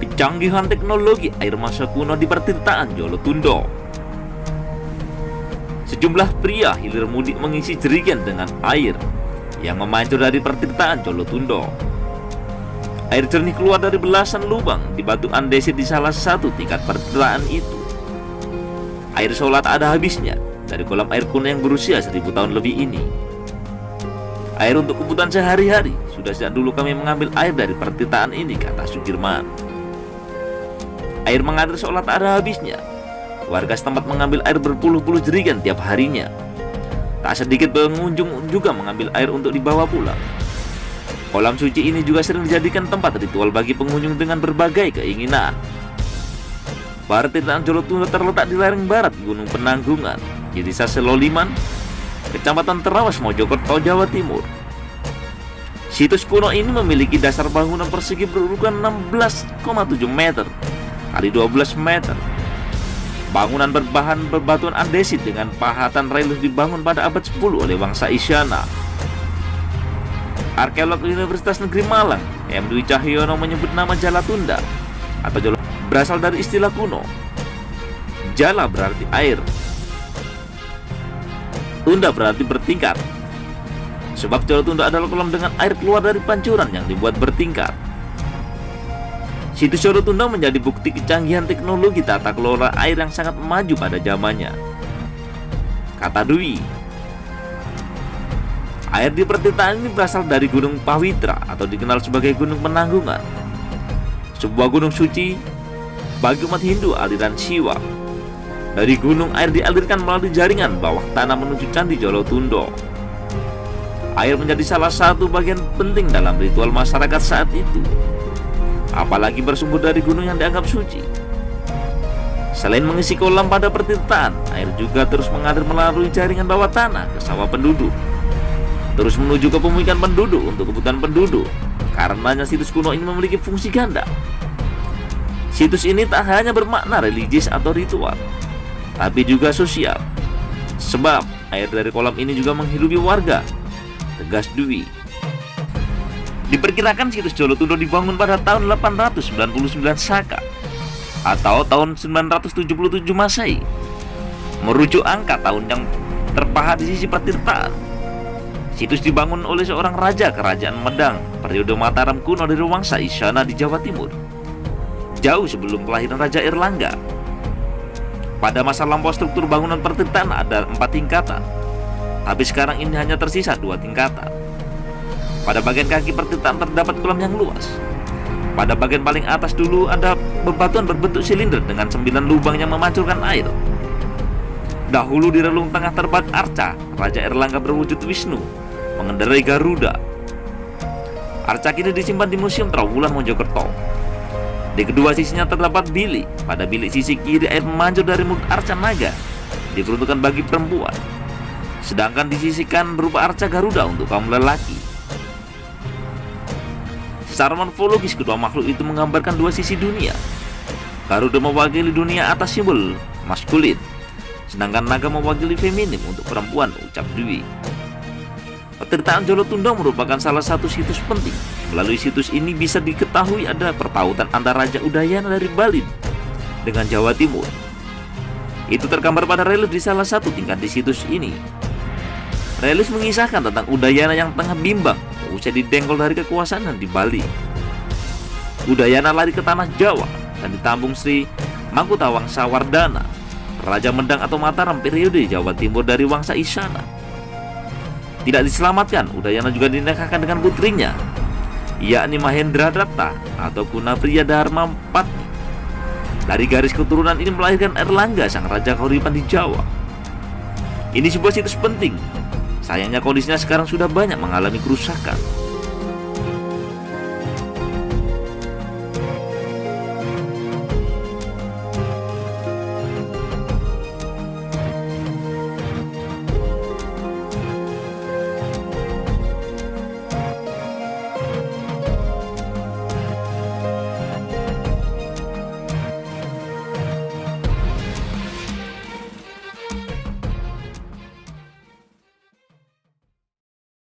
Kecanggihan teknologi air masa kuno di pertirtaan Jolotundo. Sejumlah pria hilir mudik mengisi jerigen dengan air yang memancur dari pertirtaan Jolotundo. Air jernih keluar dari belasan lubang di batu andesit di salah satu tingkat pertirtaan itu. Air sholat ada habisnya dari kolam air kuno yang berusia 1000 tahun lebih ini. Air untuk kebutuhan sehari-hari. Sudah sejak dulu kami mengambil air dari pertirtaan ini, kata Sugirman. Air mengalir sholat ada habisnya. Warga setempat mengambil air berpuluh-puluh jerigen tiap harinya. Tak sedikit pengunjung juga mengambil air untuk dibawa pulang. Kolam suci ini juga sering dijadikan tempat ritual bagi pengunjung dengan berbagai keinginan. Pertirtaan Jolotundo terletak di lereng barat Gunung Penanggungan, di Desa Seloliman, Kecamatan Terawas, Mojokerto, Jawa Timur. Situs kuno ini memiliki dasar bangunan persegi berukuran 16,7 meter kali 12 meter. Bangunan berbahan berbatuan andesit dengan pahatan relief dibangun pada abad 10 oleh bangsa Isyana. Arkeolog Universitas Negeri Malang, M. Dwi Cahyono, menyebut nama Jalatunda atau Jolo berasal dari istilah kuno. Jala berarti air, Tunda berarti bertingkat. Sebab Jolotunda adalah kolam dengan air keluar dari pancuran yang dibuat bertingkat. Situs Jolotunda menjadi bukti kecanggihan teknologi tata kelola air yang sangat maju pada zamannya, kata Dwi. Air di pertirtaan ini berasal dari Gunung Pawitra atau dikenal sebagai Gunung Penanggungan, sebuah gunung suci bagi umat Hindu aliran Siwa. Dari gunung air dialirkan melalui jaringan bawah tanah menuju Candi Jolotundo. Air menjadi salah satu bagian penting dalam ritual masyarakat saat itu, apalagi bersumber dari gunung yang dianggap suci. Selain mengisi kolam pada pertirtaan, air juga terus mengalir melalui jaringan bawah tanah ke sawah penduduk, terus menuju ke pemukiman penduduk untuk kebutuhan penduduk. Karenanya situs kuno ini memiliki fungsi ganda. Situs ini tak hanya bermakna religius atau ritual, tapi juga sosial. Sebab air dari kolam ini juga menghidupi warga, tegas Dwi. Diperkirakan situs Jolotundo dibangun pada tahun 899 Saka atau tahun 977 Masehi, merujuk angka tahun yang terpahat di sisi pertirtaan. Situs dibangun oleh seorang raja kerajaan Medang periode Mataram kuno dari Wangsa Isyana di Jawa Timur, jauh sebelum kelahiran Raja Erlangga. Pada masa lampau struktur bangunan pertirtaan ada 4 tingkatan, tapi sekarang ini hanya tersisa 2 tingkatan. Pada bagian kaki pertirtaan terdapat kolam yang luas. Pada bagian paling atas dulu ada bebatuan berbentuk silinder dengan 9 lubang yang memancurkan air. Dahulu di relung tengah terdapat arca Raja Erlangga berwujud Wisnu mengendarai Garuda. Arca kini disimpan di Museum Trawulan Mojokerto. Di kedua sisinya terdapat bilik. Pada bilik sisi kiri air memancur dari mulut arca naga, diperuntukkan bagi perempuan. Sedangkan di sisi kanan berupa arca Garuda untuk kaum lelaki. Secara morfologis kedua makhluk itu menggambarkan 2 sisi dunia. Garuda mewakili dunia atas simbol maskulin, sedangkan naga mewakili feminim untuk perempuan, ucap Dwi. Pertirtaan Jolotundo merupakan salah satu situs penting. Melalui situs ini bisa diketahui ada pertautan antara Raja Udayana dari Bali dengan Jawa Timur. Itu tergambar pada relief di salah satu tingkat di situs ini. Relief mengisahkan tentang Udayana yang tengah bimbang usai didengkol dari kekuasaan di Bali. Udayana lari ke tanah Jawa dan ditambung Sri Makutawangsa Wardana, Raja Medang atau Mataram periode Jawa Timur dari Wangsa Isyana. Tidak diselamatkan, Udayana juga dinikahkan dengan putrinya, yakni Mahendra Datta atau Kunapriya Dharma Patni. Dari garis keturunan ini melahirkan Erlangga, sang raja Kahuripan di Jawa. Ini sebuah situs penting. Sayangnya kondisinya sekarang sudah banyak mengalami kerusakan.